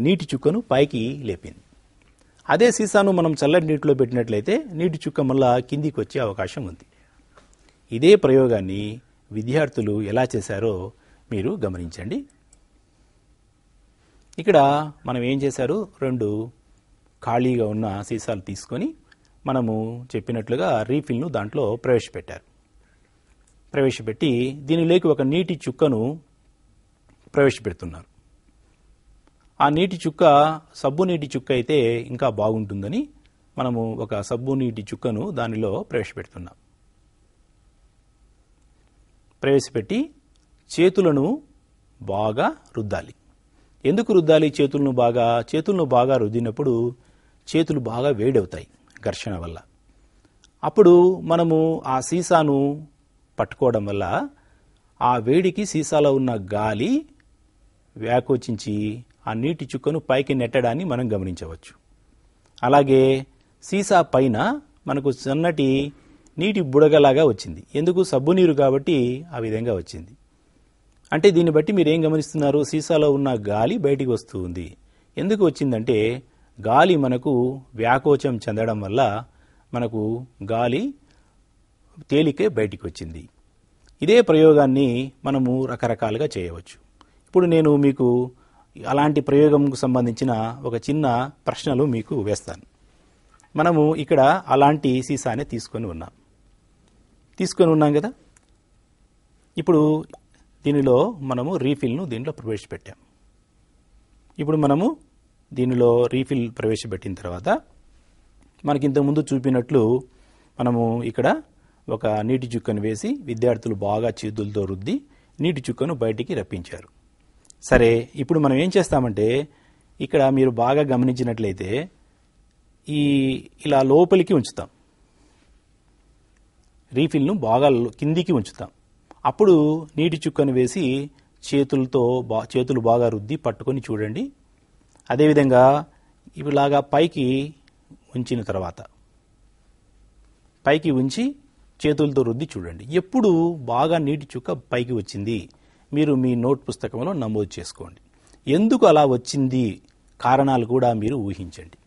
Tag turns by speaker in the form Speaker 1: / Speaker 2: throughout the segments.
Speaker 1: నీటి చుక్కను పైకి లేపింది. అదే సీసాను మనం చల్లటి నీటిలో పెట్టినట్లయితే నీటి చుక్క మళ్ళా కిందికి వచ్చే అవకాశం ఉంది. ఇదే ప్రయోగాన్ని విద్యార్థులు ఎలా చేశారో మీరు గమనించండి. ఇక్కడ మనం ఏం చేశారు, 2 ఖాళీగా ఉన్న సీసాలు తీసుకొని మనము చెప్పినట్లుగా రీఫిల్ను దాంట్లో ప్రవేశపెట్టి దీనిలోకి ఒక నీటి చుక్కను ప్రవేశపెడుతున్నారు. ఆ నీటి చుక్క సబ్బు నీటి చుక్క అయితే ఇంకా బాగుంటుందని మనము ఒక సబ్బు నీటి చుక్కను దానిలో ప్రవేశపెడుతున్నాం. ప్రవేశపెట్టి చేతులను బాగా రుద్దాలి. ఎందుకు రుద్దాలి చేతులను బాగా రుద్దినప్పుడు చేతులు బాగా వేడవుతాయి ఘర్షణ వల్ల. అప్పుడు మనము ఆ సీసాను పట్టుకోవడం వల్ల ఆ వేడికి సీసాలో ఉన్న గాలి వ్యాకోచించి ఆ నీటి చుక్కను పైకి నెట్టడాన్ని మనం గమనించవచ్చు. అలాగే సీసా పైన మనకు సన్నటి నీటి బుడగలాగా వచ్చింది. ఎందుకు? సబ్బు నీరు కాబట్టి ఆ విధంగా వచ్చింది. అంటే దీన్ని బట్టి మీరు ఏం గమనిస్తున్నారు, సీసాలో ఉన్న గాలి బయటికి వస్తూ ఉంది. ఎందుకు వచ్చిందంటే గాలి మనకు వ్యాకోచం చెందడం వల్ల మనకు గాలి తేలికే బయటికి వచ్చింది. ఇదే ప్రయోగాన్ని మనము రకరకాలుగా చేయవచ్చు. ఇప్పుడు నేను మీకు అలాంటి ప్రయోగంకు సంబంధించిన ఒక చిన్న ప్రశ్నలు మీకు వేస్తాను. మనము ఇక్కడ అలాంటి సీసానే తీసుకొని ఉన్నాం కదా. ఇప్పుడు దీనిలో మనము రీఫిల్ను దీంట్లో ప్రవేశపెట్టాం. ఇప్పుడు మనము దీనిలో రీఫిల్ ప్రవేశపెట్టిన తర్వాత మనకి ఇంతకుముందు చూపినట్లు మనము ఇక్కడ ఒక నీటి చుక్కను వేసి విద్యార్థులు బాగా చేతులతో రుద్ది నీటి చుక్కను బయటికి రప్పించారు. సరే, ఇప్పుడు మనం ఏం చేస్తామంటే ఇక్కడ మీరు బాగా గమనించినట్లయితే ఇలా లోపలికి ఉంచుతాం, రీఫిల్ను బాగా కిందికి ఉంచుతాం. అప్పుడు నీటి చుక్కను వేసి చేతులు బాగా రుద్ది పట్టుకొని చూడండి. అదేవిధంగా ఇలాగా పైకి ఉంచిన తర్వాత పైకి ఉంచి చేతులతో రుద్ది చూడండి. ఎప్పుడు బాగా నీటి చుక్క పైకి వచ్చింది మీరు మీ నోట్ పుస్తకంలో నమోదు చేసుకోండి. ఎందుకు అలా వచ్చింది కారణాలు కూడా మీరు ఊహించండి.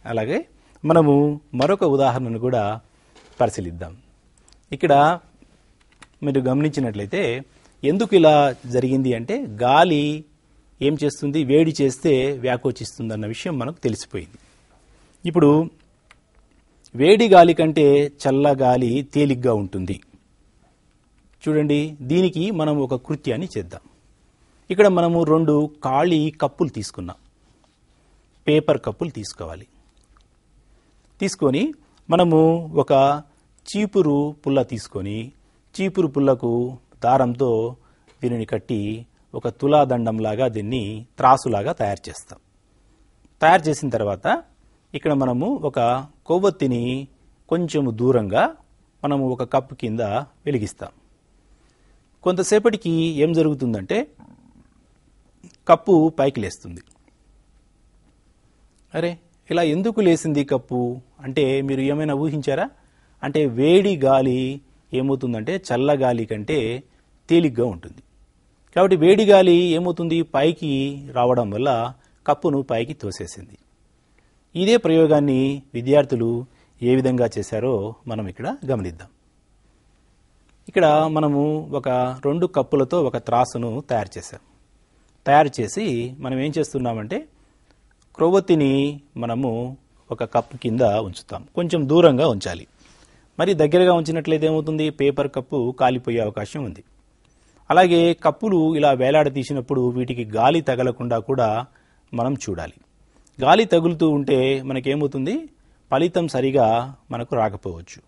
Speaker 1: అలాగే మనము మరొక ఉదాహరణను కూడా పరిశీలిద్దాం. ఇక్కడ మీరు గమనించినట్లయితే ఎందుకు ఇలా జరిగింది అంటే గాలి ఏం చేస్తుంది, వేడి చేస్తే వ్యాకోచిస్తుంది అన్న విషయం మనకు తెలిసిపోయింది. ఇప్పుడు వేడి గాలి కంటే చల్ల గాలి తేలిగ్గా ఉంటుంది. చూడండి, దీనికి మనం ఒక కృత్యాన్ని చేద్దాం. ఇక్కడ మనము 2 ఖాళీ కప్పులు తీసుకున్నాం. పేపర్ కప్పులు తీసుకోవాలి. తీసుకొని మనము ఒక చీపురు పుల్ల తీసుకొని చీపురు పుల్లకు దారంతో దీనిని కట్టి ఒక తులాదండంలాగా దీన్ని త్రాసులాగా తయారు చేస్తాం. తయారు చేసిన తర్వాత ఇక్కడ మనము ఒక కొవ్వొత్తిని కొంచెం దూరంగా మనము ఒక కప్పు కింద వెలిగిస్తాం. కొంతసేపటికి ఏం జరుగుతుందంటే కప్పు పైకి లేస్తుంది. అరే, ఇలా ఎందుకు లేసింది కప్పు అంటే మీరు ఏమైనా ఊహించారా? అంటే వేడి గాలి ఏమవుతుందంటే చల్ల గాలి కంటే తేలిగ్గా ఉంటుంది. కాబట్టి వేడి గాలి ఏమవుతుంది, పైకి రావడం వల్ల కప్పును పైకి తోసేసింది. ఇదే ప్రయోగాన్ని విద్యార్థులు ఏ విధంగా చేశారో మనం ఇక్కడ గమనిద్దాం. ఇక్కడ మనము ఒక 2 కప్పులతో ఒక త్రాసును తయారు చేశాం. తయారు చేసి మనం ఏం చేస్తున్నామంటే క్రొవ్వొత్తిని మనము ఒక కప్పు కింద ఉంచుతాం. కొంచెం దూరంగా ఉంచాలి. మరి దగ్గరగా ఉంచినట్లయితే ఏమవుతుంది, పేపర్ కప్పు కాలిపోయే అవకాశం ఉంది. అలాగే కప్పులు ఇలా వేలాడదీసినప్పుడు వీటికి గాలి తగలకుండా కూడా మనం చూడాలి. గాలి తగులుతూ ఉంటే మనకేమవుతుంది, ఫలితం సరిగా మనకు రాకపోవచ్చు.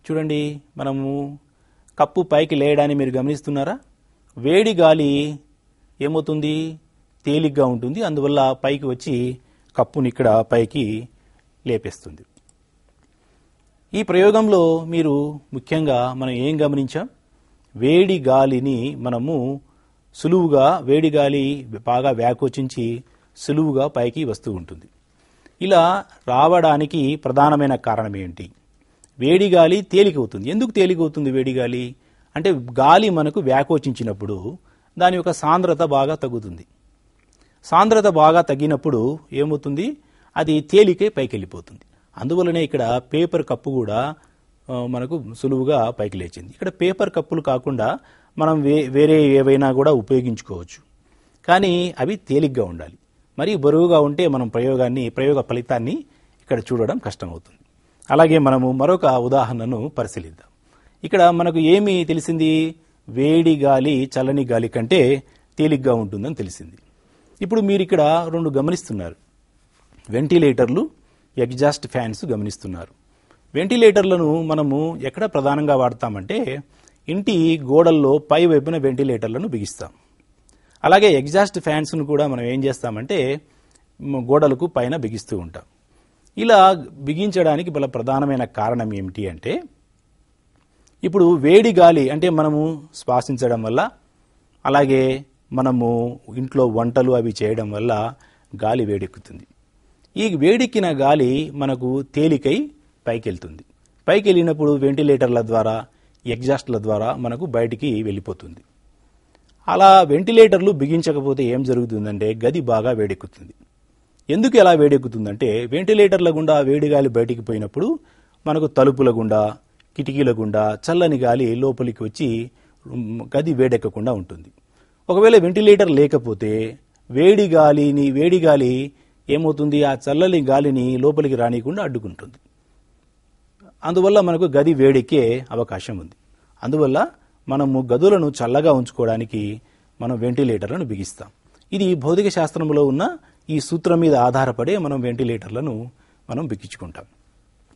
Speaker 1: చూడండి, మనము కప్పు పైకి లేయడాన్ని మీరు గమనిస్తున్నారా? వేడి గాలి ఏమవుతుంది, తేలిగ్గా ఉంటుంది. అందువల్ల పైకి వచ్చి కప్పుని ఇక్కడ పైకి లేపేస్తుంది. ఈ ప్రయోగంలో మీరు ముఖ్యంగా మనం ఏం గమనించాం, వేడి గాలిని మనము సులువుగా, వేడి గాలి బాగా వ్యాకోచించి సులువుగా పైకి వస్తూ ఉంటుంది. ఇలా రావడానికి ప్రధానమైన కారణం ఏంటి? వేడి గాలి తేలికవుతుంది. ఎందుకు తేలికవుతుంది వేడి గాలి అంటే గాలి మనకు వ్యాకోచించినప్పుడు దాని యొక్క సాంద్రత బాగా తగ్గుతుంది. సాంద్రత బాగా తగ్గినప్పుడు ఏమవుతుంది, అది తేలికై పైకి వెళ్ళిపోతుంది. అందువలనే ఇక్కడ పేపర్ కప్పు కూడా మనకు సులువుగా పైకి లేచింది. ఇక్కడ పేపర్ కప్పులు కాకుండా మనం వేరే ఏవైనా కూడా ఉపయోగించుకోవచ్చు, కానీ అవి తేలిగ్గా ఉండాలి. మరి బరువుగా ఉంటే మనం ప్రయోగ ఫలితాన్ని ఇక్కడ చూడడం కష్టమవుతుంది. అలాగే మనము మరొక ఉదాహరణను పరిశీలిద్దాం. ఇక్కడ మనకు ఏమి తెలిసింది, వేడి గాలి చల్లని గాలి కంటే తేలిగ్గా ఉంటుందని తెలిసింది. ఇప్పుడు మీరు ఇక్కడ రెండు గమనిస్తున్నారు, వెంటిలేటర్లు, ఎగ్జాస్ట్ ఫ్యాన్స్ గమనిస్తున్నారు. వెంటిలేటర్లను మనము ఎక్కడ ప్రధానంగా వాడతామంటే ఇంటి గోడల్లో పై వైపున వెంటిలేటర్లను బిగిస్తాం. అలాగే ఎగ్జాస్ట్ ఫ్యాన్స్ను కూడా మనం ఏం చేస్తామంటే గోడలకు పైన బిగిస్తూ ఉంటాం. ఇలా బిగించడానికి గల ప్రధానమైన కారణం ఏమిటి అంటే, ఇప్పుడు వేడి గాలి అంటే మనము శ్వాసించడం వల్ల, అలాగే మనము ఇంట్లో వంటలు అవి చేయడం వల్ల గాలి వేడెక్కుతుంది. ఈ వేడెక్కిన గాలి మనకు తేలికై పైకి వెళ్తుంది. పైకి వెళ్ళినప్పుడు వెంటిలేటర్ల ద్వారా, ఎగ్జాస్ట్ల ద్వారా మనకు బయటికి వెళ్ళిపోతుంది. అలా వెంటిలేటర్లు బిగించకపోతే ఏం జరుగుతుందంటే గది బాగా వేడెక్కుతుంది. ఎందుకు ఎలా వేడెక్కుతుందంటే, వెంటిలేటర్ల గుండా వేడి గాలి బయటికి పోయినప్పుడు మనకు తలుపుల గుండా, కిటికీల గుండా చల్లని గాలి లోపలికి వచ్చి గది వేడెక్కకుండా ఉంటుంది. ఒకవేళ వెంటిలేటర్ లేకపోతే వేడి గాలి ఏమవుతుంది, ఆ చల్లని గాలిని లోపలికి రానియకుండా అడ్డుకుంటుంది. అందువల్ల మనకు గది వేడెక్కే అవకాశం ఉంది. అందువల్ల మనము గదులను చల్లగా ఉంచుకోవడానికి మనం వెంటిలేటర్లను బిగిస్తాం. ఇది భౌతిక శాస్త్రంలో ఉన్న ఈ సూత్రం మీద ఆధారపడే మనం వెంటిలేటర్లను మనం బిగించుకుంటాం.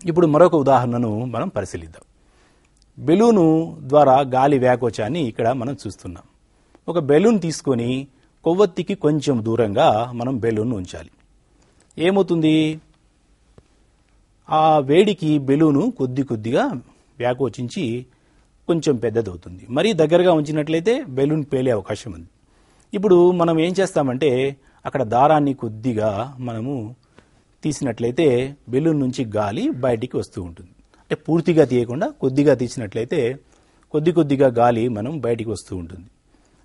Speaker 1: ఇప్పుడు మరొక ఉదాహరణను మనం పరిశీలిద్దాం. బెలూను ద్వారా గాలి వ్యాకోచాన్ని ఇక్కడ మనం చూస్తున్నాం. ఒక బెలూన్ తీసుకొని కొవ్వొత్తికి కొంచెం దూరంగా మనం బెలూన్ ఉంచాలి. ఏమవుతుంది, ఆ వేడికి బెలూను కొద్దిగా వ్యాకోచించి కొంచెం పెద్దదవుతుంది. మరీ దగ్గరగా ఉంచినట్లయితే బెలూన్ పేలే అవకాశం ఉంది. ఇప్పుడు మనం ఏం చేస్తామంటే అక్కడ దారాన్ని కొద్దిగా మనము తీసినట్లయితే బెలూన్ నుంచి గాలి బయటికి వస్తూ ఉంటుంది. అంటే పూర్తిగా తీయకుండా కొద్దిగా తీసినట్లయితే కొద్దిగా గాలి మనం బయటికి వస్తూ ఉంటుంది.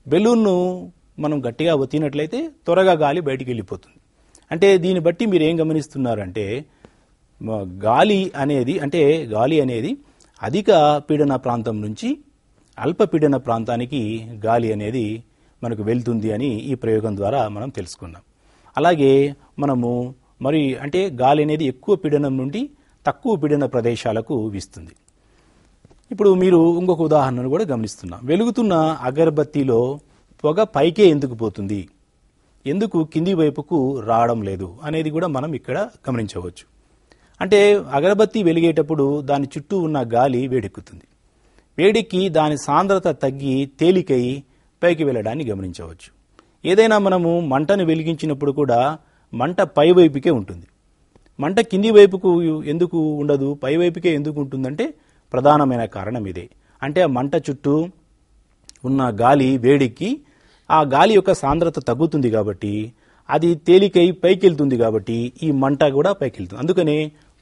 Speaker 1: బెలూన్ను మనం గట్టిగా ఒత్తినట్లయితే త్వరగా గాలి బయటికి వెళ్ళిపోతుంది. అంటే దీన్ని బట్టి మీరు ఏం గమనిస్తున్నారంటే గాలి అనేది అధిక పీడన ప్రాంతం నుంచి అల్ప పీడన ప్రాంతానికి గాలి అనేది మనకు వెళ్తుంది అని ఈ ప్రయోగం ద్వారా మనం తెలుసుకున్నాం. అలాగే మనము గాలి అనేది ఎక్కువ పీడనం నుండి తక్కువ పీడన ప్రదేశాలకు వీస్తుంది. ఇప్పుడు మీరు ఇంకొక ఉదాహరణను కూడా గమనిస్తున్నాం. వెలుగుతున్న అగరబత్తిలో పొగ పైకే ఎందుకు పోతుంది, ఎందుకు కింది వైపుకు రావడం లేదు అనేది కూడా మనం ఇక్కడ గమనించవచ్చు. అంటే అగరబత్తి వెలిగేటప్పుడు దాని చుట్టూ ఉన్న గాలి వేడెక్కుతుంది. వేడెక్కి దాని సాంద్రత తగ్గి తేలికై పైకి వెళ్ళడాన్ని గమనించవచ్చు. ఏదైనా మనము మంటను వెలిగించినప్పుడు కూడా మంట పై వైపుకే ఉంటుంది. మంట కింది వైపుకు ఎందుకు ఉండదు, పై వైపుకే ఎందుకు ఉంటుందంటే ప్రధానమైన కారణం ఇదే. అంటే ఆ మంట చుట్టూ ఉన్న గాలి వేడెక్కి ఆ గాలి యొక్క సాంద్రత తగ్గుతుంది కాబట్టి అది తేలికై పైకి వెళ్తుంది కాబట్టి ఈ మంట కూడా పైకి వెళ్తుంది. అందుకనే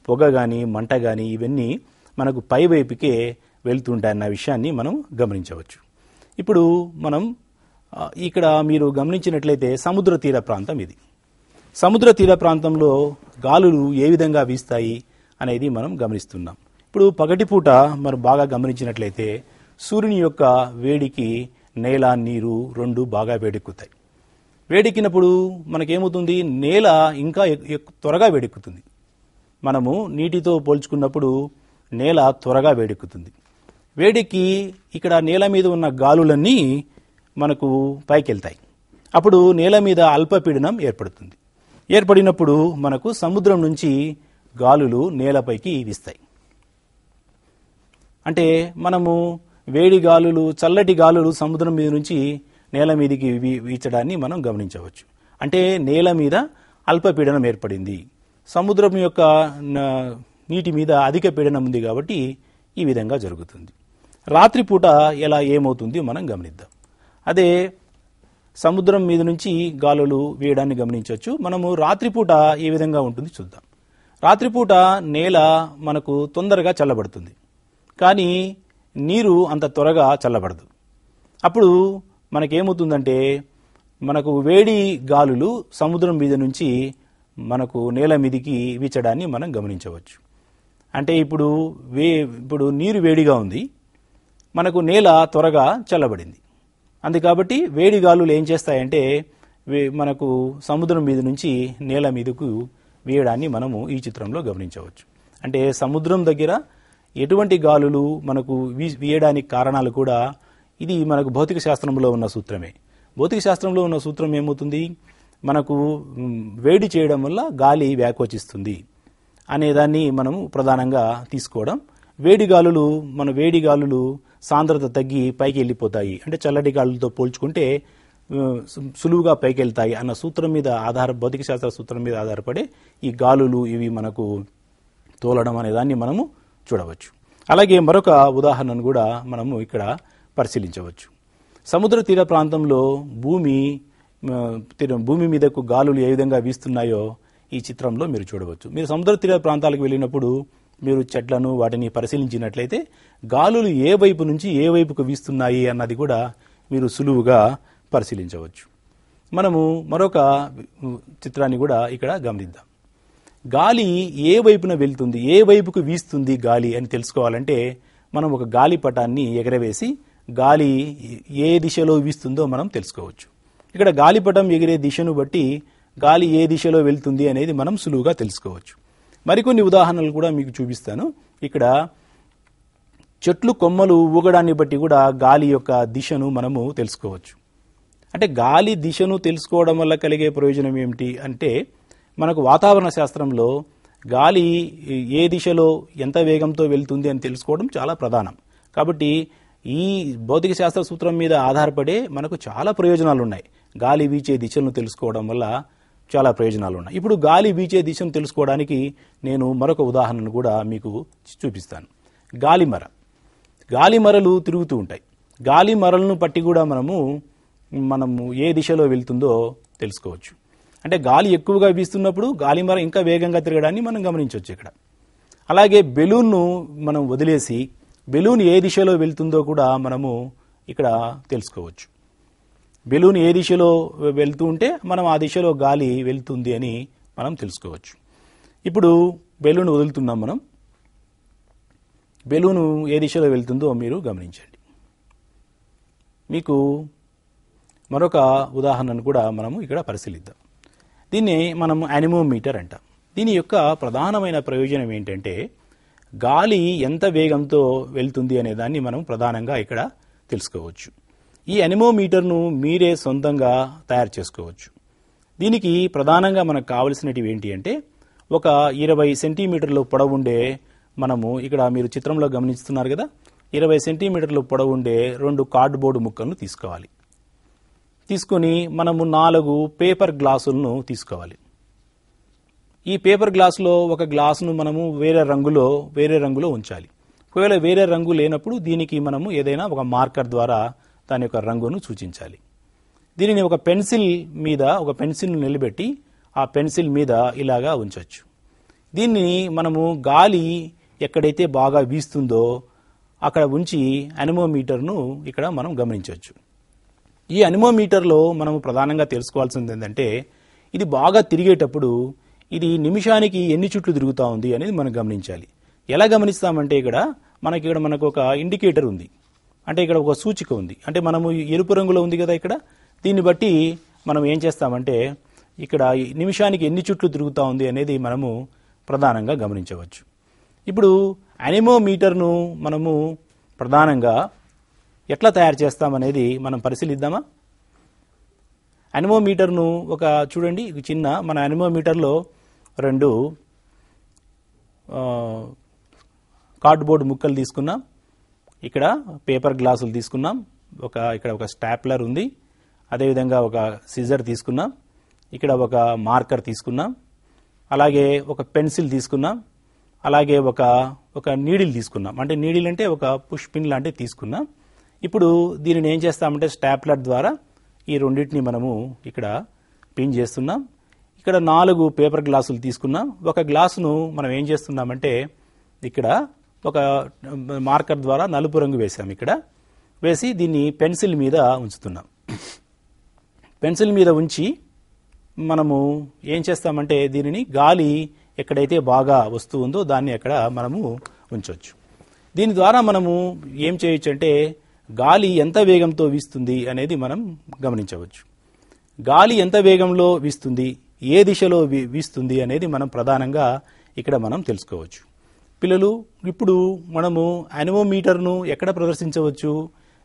Speaker 1: పొగ కానీ మంట కానీ ఇవన్నీ మనకు పై వైపుకే వెళ్తుంటాయన్న విషయాన్ని మనం గమనించవచ్చు. ఇప్పుడు మనం ఇక్కడ మీరు గమనించినట్లయితే సముద్ర తీర ప్రాంతం ఇది. సముద్ర తీర ప్రాంతంలో గాలులు ఏ విధంగా వీస్తాయి అనేది మనం గమనిస్తున్నాం. ఇప్పుడు పగటిపూట మనం బాగా గమనించినట్లయితే సూర్యుని యొక్క వేడికి నేల నీరు రెండు బాగా వేడెక్కుతాయి. వేడెక్కినప్పుడు మనకేమవుతుంది, నేల ఇంకా త్వరగా వేడెక్కుతుంది. మనము నీటితో పోల్చుకున్నప్పుడు నేల త్వరగా వేడెక్కుతుంది. వేడెక్కి ఇక్కడ నేల మీద ఉన్న గాలులన్నీ మనకు పైకి వెళ్తాయి. అప్పుడు నేల మీద అల్పపీడనం ఏర్పడుతుంది. ఏర్పడినప్పుడు మనకు సముద్రం నుంచి గాలులు నేలపైకి వీస్తాయి. అంటే మనము వేడి గాలులు, చల్లటి గాలులు సముద్రం మీద నుంచి నేల మీదకి వీచడాన్ని మనం గమనించవచ్చు. అంటే నేల మీద అల్పపీడనం ఏర్పడింది, సముద్రం యొక్క నీటి మీద అధిక పీడనం ఉంది కాబట్టి ఈ విధంగా జరుగుతుంది. రాత్రిపూట ఎలా ఏమవుతుంది మనం గమనిద్దాం. అదే సముద్రం మీద నుంచి గాలులు వేయడాన్ని గమనించవచ్చు. మనము రాత్రిపూట ఏ విధంగా ఉంటుంది చూద్దాం. రాత్రిపూట నేల మనకు తొందరగా చల్లబడుతుంది, కానీ నీరు అంత త్వరగా చల్లబడదు. అప్పుడు మనకేమవుతుందంటే మనకు వేడి గాలులు సముద్రం మీద నుంచి మనకు నేల మీదికి వీచడాన్ని మనం గమనించవచ్చు. అంటే ఇప్పుడు నీరు వేడిగా ఉంది, మనకు నేల త్వరగా చల్లబడింది. కాబట్టి వేడి గాలులు ఏం చేస్తాయంటే మనకు సముద్రం మీద నుంచి నేల మీదకు వేయడాన్ని మనము ఈ చిత్రంలో గమనించవచ్చు. అంటే సముద్రం దగ్గర ఎటువంటి గాలులు మనకు వీయడానికి కారణాలు కూడా ఇది మనకు భౌతిక శాస్త్రంలో ఉన్న సూత్రమే. భౌతిక శాస్త్రంలో ఉన్న సూత్రం ఏమవుతుంది, మనకు వేడి చేయడం వల్ల గాలి వ్యాకోచిస్తుంది అనేదాన్ని మనము ప్రధానంగా తీసుకోవడం. వేడి గాలులు సాంద్రత తగ్గి పైకి వెళ్ళిపోతాయి, అంటే చల్లటి గాలులతో పోల్చుకుంటే సులువుగా పైకి వెళ్తాయి అన్న సూత్రం మీద భౌతిక శాస్త్ర సూత్రం మీద ఆధారపడే ఈ గాలులు ఇవి మనకు తోలడం అనేదాన్ని మనము చూడవచ్చు. అలాగే మరొక ఉదాహరణను కూడా మనము ఇక్కడ పరిశీలించవచ్చు. సముద్ర తీర ప్రాంతంలో భూమి మీదకు గాలులు ఏ విధంగా వీస్తున్నాయో ఈ చిత్రంలో మీరు చూడవచ్చు. మీరు సముద్ర తీర ప్రాంతాలకు వెళ్ళినప్పుడు మీరు చెట్లను వాటిని పరిశీలించినట్లయితే గాలులు ఏ వైపు నుంచి ఏ వైపుకు వీస్తున్నాయి అన్నది కూడా మీరు సులువుగా పరిశీలించవచ్చు. మనము మరొక చిత్రాన్ని కూడా ఇక్కడ గమనిద్దాం. గాలి ఏ వైపున వెళ్తుంది, ఏ వైపుకు వీస్తుంది గాలి అని తెలుసుకోవాలంటే మనం ఒక గాలిపటాన్ని ఎగరవేసి గాలి ఏ దిశలో వీస్తుందో మనం తెలుసుకోవచ్చు. ఇక్కడ గాలిపటం ఎగిరే దిశను బట్టి గాలి ఏ దిశలో వెళ్తుంది అనేది మనం సులువుగా తెలుసుకోవచ్చు. మరికొన్ని ఉదాహరణలు కూడా మీకు చూపిస్తాను. ఇక్కడ చెట్లు కొమ్మలు ఊగడాన్ని బట్టి కూడా గాలి యొక్క దిశను మనము తెలుసుకోవచ్చు. అంటే గాలి దిశను తెలుసుకోవడం వల్ల కలిగే ప్రయోజనం ఏమిటి అంటే, మనకు వాతావరణ శాస్త్రంలో గాలి ఏ దిశలో ఎంత వేగంతో వెళ్తుంది అని తెలుసుకోవడం చాలా ప్రధానం. కాబట్టి ఈ భౌతిక శాస్త్ర సూత్రం మీద ఆధారపడే మనకు చాలా ప్రయోజనాలు ఉన్నాయి. గాలి వీచే దిశలను తెలుసుకోవడం వల్ల చాలా ప్రయోజనాలు ఉన్నాయి. ఇప్పుడు గాలి వీచే దిశను తెలుసుకోవడానికి నేను మరొక ఉదాహరణను కూడా మీకు చూపిస్తాను. గాలిమరలు తిరుగుతూ ఉంటాయి. గాలిమరలను పట్టి కూడా మనము ఏ దిశలో వెళ్తుందో తెలుసుకోవచ్చు. అంటే గాలి ఎక్కువగా వీస్తున్నప్పుడు గాలిమర ఇంకా వేగంగా తిరగడాన్ని మనం గమనించవచ్చు ఇక్కడ. అలాగే బెలూన్ను మనం వదిలేసి బెలూన్ ఏ దిశలో వెళ్తుందో కూడా మనము ఇక్కడ తెలుసుకోవచ్చు. బెలూన్ ఏ దిశలో వెళ్తూ ఉంటే మనం ఆ దిశలో గాలి వెళ్తుంది అని మనం తెలుసుకోవచ్చు. ఇప్పుడు బెలూన్ వదులుతున్నాం మనం. బెలూను ఏ దిశలో వెళ్తుందో మీరు గమనించండి. మీకు మరొక ఉదాహరణను కూడా మనము ఇక్కడ పరిశీలిద్దాం. దీన్ని మనం యానిమోమీటర్ అంటాం. దీని యొక్క ప్రధానమైన ప్రయోజనం ఏంటంటే గాలి ఎంత వేగంతో వెళ్తుంది అనే దాన్ని మనం ప్రధానంగా ఇక్కడ తెలుసుకోవచ్చు. ఈ యానిమోమీటర్ను మీరే సొంతంగా తయారు చేసుకోవచ్చు. దీనికి ప్రధానంగా మనకు కావలసినవి ఏంటి అంటే, ఒక 20 సెంటీమీటర్ల పొడవుండే మనము ఇక్కడ మీరు చిత్రంలో గమనిస్తున్నారు కదా, 20 సెంటీమీటర్ల పొడవుండే 2 కార్డుబోర్డు ముక్కలను తీసుకోవాలి. తీసుకొని మనము 4 పేపర్ గ్లాసులను తీసుకోవాలి. ఈ పేపర్ గ్లాసులో ఒక గ్లాసును మనము వేరే రంగులో ఉంచాలి. ఒకవేళ వేరే రంగు లేనప్పుడు దీనికి మనము ఏదైనా ఒక మార్కర్ ద్వారా దాని యొక్క రంగును సూచించాలి. దీనిని ఒక పెన్సిల్ను నిలబెట్టి ఆ పెన్సిల్ మీద ఇలాగా ఉంచవచ్చు. దీన్ని మనము గాలి ఎక్కడైతే బాగా వీస్తుందో అక్కడ ఉంచి యానిమోమీటర్ను ఇక్కడ మనం గమనించవచ్చు. ఈ యానిమోమీటర్లో మనము ప్రధానంగా తెలుసుకోవాల్సింది ఏంటంటే, ఇది బాగా తిరిగేటప్పుడు ఇది నిమిషానికి ఎన్ని చుట్లు తిరుగుతూ ఉంది అనేది మనం గమనించాలి. ఎలా గమనిస్తామంటే మనకు ఒక ఇండికేటర్ ఉంది, అంటే ఇక్కడ ఒక సూచిక ఉంది. అంటే మనము ఎరుపు రంగులో ఉంది కదా ఇక్కడ, దీన్ని బట్టి మనం ఏం చేస్తామంటే ఇక్కడ నిమిషానికి ఎన్ని చుట్లు తిరుగుతూ ఉంది అనేది మనము ప్రధానంగా గమనించవచ్చు. ఇప్పుడు యానిమోమీటర్ను మనము ప్రధానంగా ఎట్లా తయారు చేస్తామనేది మనం పరిశీలిద్దామా? యానిమోమీటర్ను చూడండి, మన యానిమోమీటర్లో 2 కార్డ్బోర్డ్ ముక్కలు తీసుకున్నాం, ఇక్కడ పేపర్ గ్లాసులు తీసుకున్నాం, ఇక్కడ ఒక స్టాప్లర్ ఉంది, అదేవిధంగా ఒక సిజర్ తీసుకున్నాం, ఇక్కడ ఒక మార్కర్ తీసుకున్నాం, అలాగే ఒక పెన్సిల్ తీసుకున్నాం, అలాగే ఒక నీడిల్ తీసుకున్నాం. అంటే నీడిల్ అంటే ఒక పుష్ పిన్ లాంటివి తీసుకున్నాం. ఇప్పుడు దీనిని ఏం చేస్తామంటే స్టాప్లర్ ద్వారా ఈ రెండింటిని మనము ఇక్కడ పిన్ చేస్తున్నాం. ఇక్కడ 4 పేపర్ గ్లాసులు తీసుకున్నాం. ఒక గ్లాసును మనం ఏం చేస్తున్నామంటే ఇక్కడ ఒక మార్కర్ ద్వారా నలుపు రంగు వేసాం. ఇక్కడ వేసి దీన్ని పెన్సిల్ మీద ఉంచుతున్నాం. పెన్సిల్ మీద ఉంచి మనము ఏం చేస్తామంటే దీనిని గాలి ఎక్కడైతే బాగా వస్తూ ఉందో దాన్ని అక్కడ మనము ఉంచవచ్చు. దీని ద్వారా మనము ఏం చేయొచ్చు అంటే గాలి ఎంత వేగంతో వీస్తుంది అనేది మనం గమనించవచ్చు. గాలి ఎంత వేగంలో వీస్తుంది, ఏ దిశలో వీస్తుంది అనేది మనం ప్రధానంగా ఇక్కడ మనం తెలుసుకోవచ్చు. పిల్లలు, ఇప్పుడు మనము అనమోమీటర్ను ఎక్కడ ప్రదర్శించవచ్చు?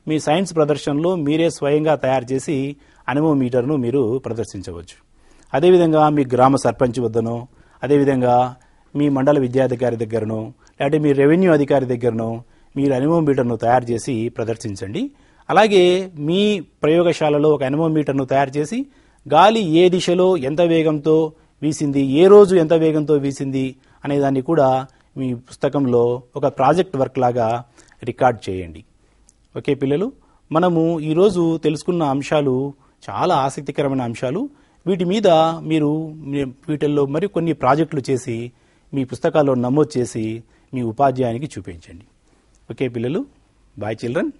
Speaker 1: మీ సైన్స్ ప్రదర్శనలో మీరే స్వయంగా తయారు చేసి అనమోమీటర్ను మీరు ప్రదర్శించవచ్చు. అదేవిధంగా మీ గ్రామ సర్పంచ్ వద్దనో, అదేవిధంగా మీ మండల విద్యాధికారి దగ్గరనో, లేకపోతే మీ రెవెన్యూ అధికారి దగ్గరనో మీరు అనమోమీటర్ను తయారు చేసి ప్రదర్శించండి. అలాగే మీ ప్రయోగశాలలో ఒక అనమోమీటర్ను తయారు చేసి గాలి ఏ దిశలో ఎంత వేగంతో వీసింది, ఏ రోజు ఎంత వేగంతో వీసింది అనేదాన్ని కూడా మీ పుస్తకంలో ఒక ప్రాజెక్ట్ వర్క్ లాగా రికార్డ్ చేయండి. ఓకే పిల్లలు, మనము ఈరోజు తెలుసుకున్న అంశాలు చాలా ఆసక్తికరమైన అంశాలు. వీటి మీద మీరు వీటిల్లో మరి కొన్ని ప్రాజెక్టులు చేసి మీ పుస్తకాల్లో నమోదు చేసి మీ ఉపాధ్యాయునికి చూపించండి. ఓకే పిల్లలు, బాయ్ చిల్డ్రన్.